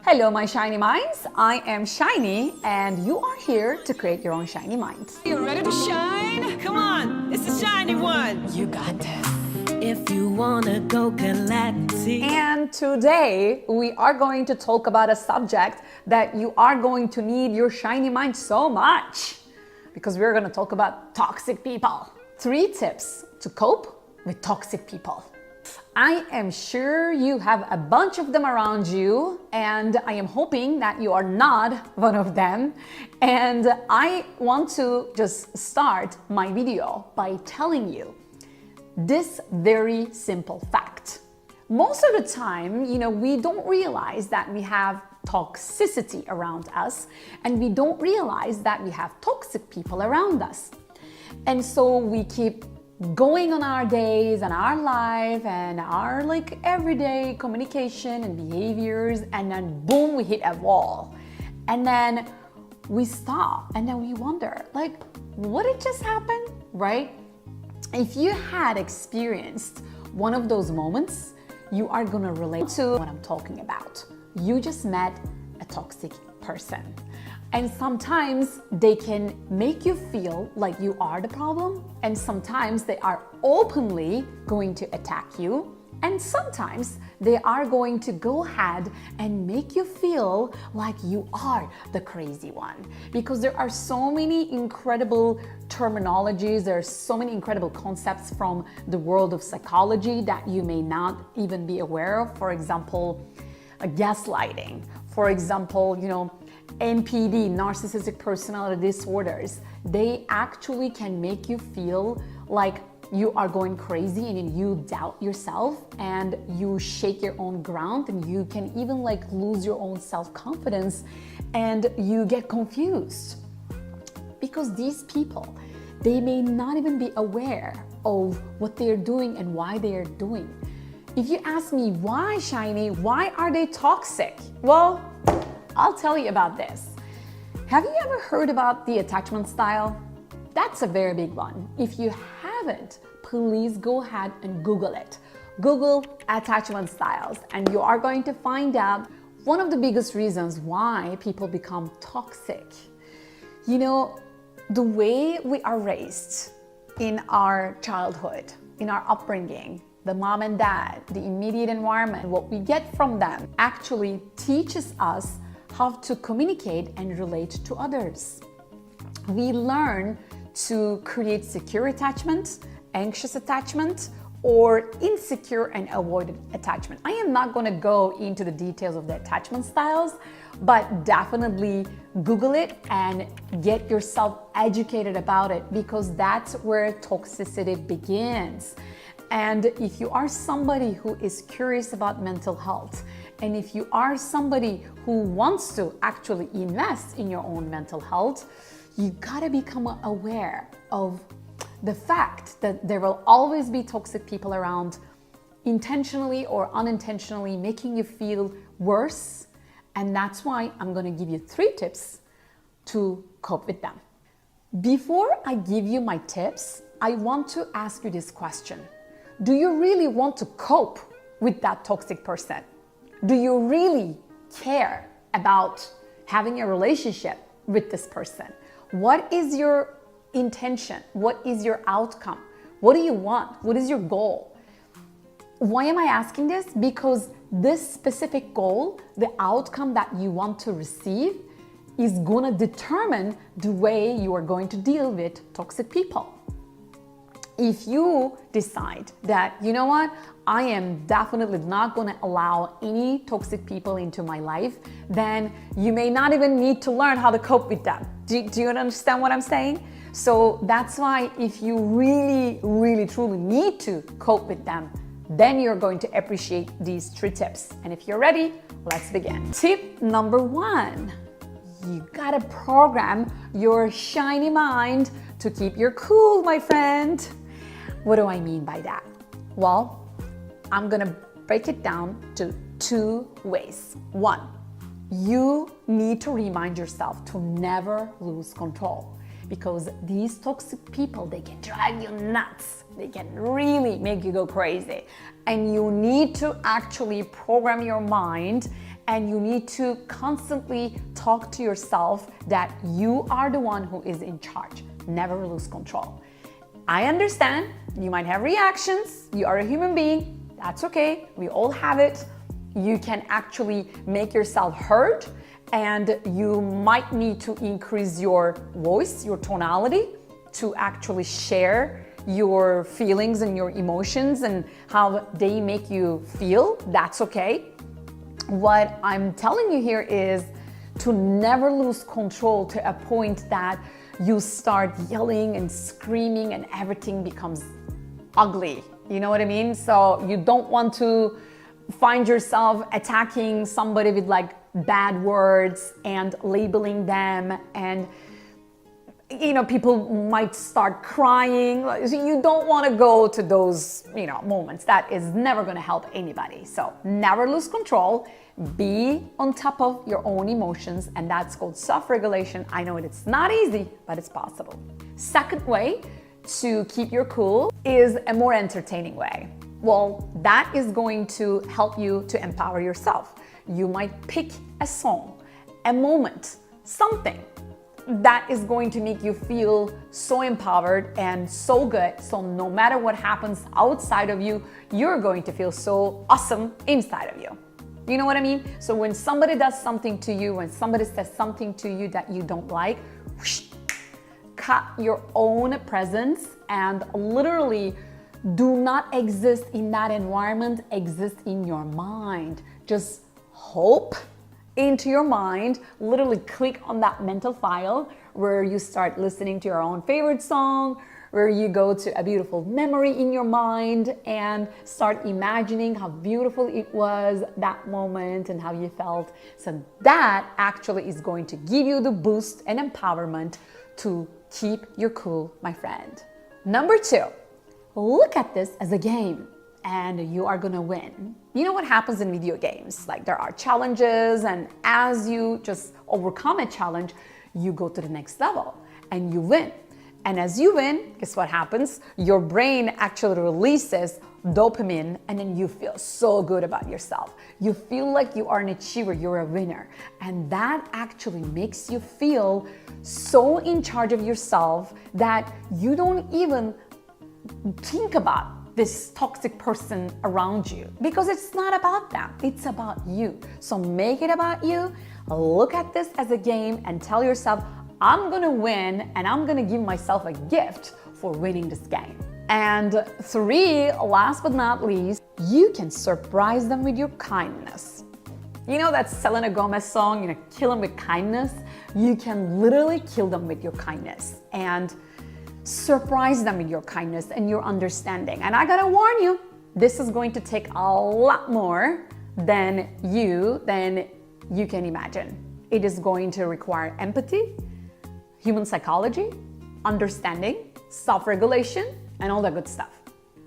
Hello, my shiny minds. I am Shiny, and you are here to create your own shiny mind. You ready to shine? Come on, it's the shiny one. You got this. If you wanna go galactic. And today we are going to talk about a subject that you are going to need your shiny mind so much, because we're going to talk about toxic people. 3 tips to cope with toxic people. I am sure you have a bunch of them around you, and I am hoping that you are not one of them. And I want to just start my video by telling you this very simple fact. Most of the time, we don't realize that we have toxicity around us, and we don't realize that we have toxic people around us. And so we keep going on our days and our life and our everyday communication and behaviors, and then boom, we hit a wall. And then we stop and then we wonder, what did just happen, right? If you had experienced one of those moments, you are gonna relate to what I'm talking about. You just met a toxic person. And sometimes they can make you feel like you are the problem, and sometimes they are openly going to attack you, and sometimes they are going to go ahead and make you feel like you are the crazy one. Because there are so many incredible terminologies, there are so many incredible concepts from the world of psychology that you may not even be aware of. For example, gaslighting. For example, NPD, narcissistic personality disorders. They actually can make you feel like you are going crazy, and you doubt yourself, and you shake your own ground, and you can even lose your own self-confidence, and you get confused. Because these people, they may not even be aware of what they're doing and why they are doing. If you ask me, why, Shiny, why are they toxic? Well, I'll tell you about this. Have you ever heard about the attachment style? That's a very big one. If you haven't, please go ahead and Google it. Google attachment styles, and you are going to find out one of the biggest reasons why people become toxic. The way we are raised in our childhood, in our upbringing, the mom and dad, the immediate environment, what we get from them actually teaches us how to communicate and relate to others. We learn to create secure attachment, anxious attachment, or insecure and avoided attachment. I am not going to go into the details of the attachment styles, but definitely Google it and get yourself educated about it, because that's where toxicity begins. And if you are somebody who is curious about mental health, and if you are somebody who wants to actually invest in your own mental health, you gotta become aware of the fact that there will always be toxic people around, intentionally or unintentionally making you feel worse. And that's why I'm gonna give you 3 tips to cope with them. Before I give you my tips, I want to ask you this question. Do you really want to cope with that toxic person? Do you really care about having a relationship with this person? What is your intention? What is your outcome? What do you want? What is your goal? Why am I asking this? Because this specific goal, the outcome that you want to receive, is gonna determine the way you are going to deal with toxic people. If you decide that, I am definitely not going to allow any toxic people into my life, then you may not even need to learn how to cope with them. Do you understand what I'm saying? So that's why if you really, really, truly need to cope with them, then you're going to appreciate these 3 tips. And if you're ready, let's begin. Tip number 1, you gotta program your shiny mind to keep your cool, my friend. What do I mean by that? Well, I'm gonna break it down to 2 ways. 1, you need to remind yourself to never lose control, because these toxic people, they can drive you nuts. They can really make you go crazy. And you need to actually program your mind and you need to constantly talk to yourself that you are the one who is in charge. Never lose control. I understand you might have reactions. You are a human being. That's okay. We all have it. You can actually make yourself heard, and you might need to increase your voice, your tonality, to actually share your feelings and your emotions and how they make you feel. That's okay. What I'm telling you here is to never lose control to a point that you start yelling and screaming and everything becomes ugly. You know what I mean? So you don't want to find yourself attacking somebody with like bad words and labeling them, and people might start crying. So you don't want to go to those moments. That is never going to help anybody. So never lose control. Be on top of your own emotions, and that's called self-regulation. I know it's not easy, but it's possible. Second way to keep your cool is a more entertaining way. Well, that is going to help you to empower yourself. You might pick a song, a moment, something that is going to make you feel so empowered and so good. So no matter what happens outside of you, you're going to feel so awesome inside of you. You know what I mean? So when somebody does something to you, when somebody says something to you that you don't like, whoosh, cut your own presence and literally do not exist in that environment, exist in your mind. Just hope into your mind, literally click on that mental file where you start listening to your own favorite song, where you go to a beautiful memory in your mind and start imagining how beautiful it was, that moment, and how you felt. So that actually is going to give you the boost and empowerment to keep your cool, my friend. Number 2, look at this as a game and you are gonna win. You know what happens in video games? Like there are challenges, and as you just overcome a challenge, you go to the next level and you win. And as you win, guess what happens? Your brain actually releases dopamine, and then you feel so good about yourself. You feel like you are an achiever, you're a winner. And that actually makes you feel so in charge of yourself that you don't even think about this toxic person around you, because it's not about them, it's about you. So make it about you. Look at this as a game and tell yourself, I'm gonna win, and I'm gonna give myself a gift for winning this game. And 3, last but not least, you can surprise them with your kindness. You know that Selena Gomez song, kill them with kindness? You can literally kill them with your kindness and surprise them with your kindness and your understanding. And I gotta warn you, this is going to take a lot more than you can imagine. It is going to require empathy, human psychology, understanding, self-regulation, and all that good stuff.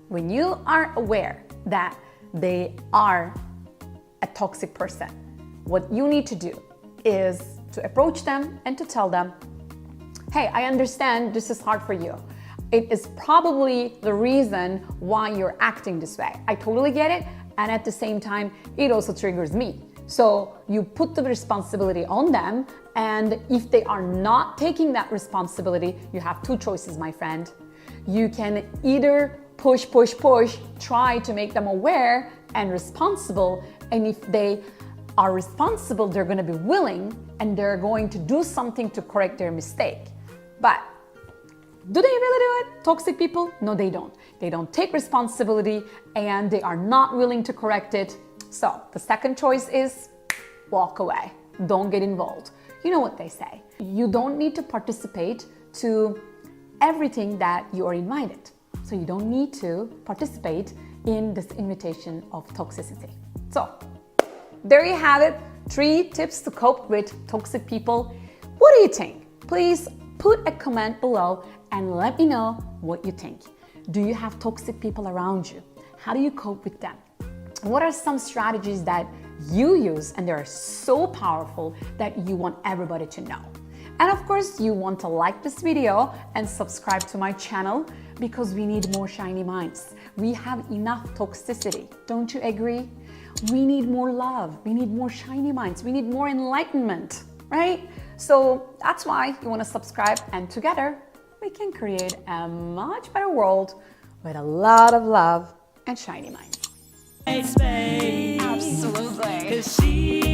When you are aware that they are a toxic person, what you need to do is to approach them and to tell them, hey, I understand this is hard for you. It is probably the reason why you're acting this way. I totally get it. And at the same time, it also triggers me. So you put the responsibility on them. And if they are not taking that responsibility, you have 2 choices, my friend. You can either push, try to make them aware and responsible. And if they are responsible, they're going to be willing and they're going to do something to correct their mistake. But do they really do it? Toxic people? No, they don't. They don't take responsibility and they are not willing to correct it. So the second choice is walk away. Don't get involved. You know what they say. You don't need to participate to everything that you are invited. So you don't need to participate in this invitation of toxicity. So there you have it. 3 tips to cope with toxic people. What do you think? Please put a comment below and let me know what you think. Do you have toxic people around you? How do you cope with them? What are some strategies that you use and they are so powerful that you want everybody to know? And of course, you want to like this video and subscribe to my channel because we need more shiny minds. We have enough toxicity. Don't you agree? We need more love. We need more shiny minds. We need more enlightenment, right? So that's why you want to subscribe, and together we can create a much better world with a lot of love and shiny minds. Absolutely. 'Cause she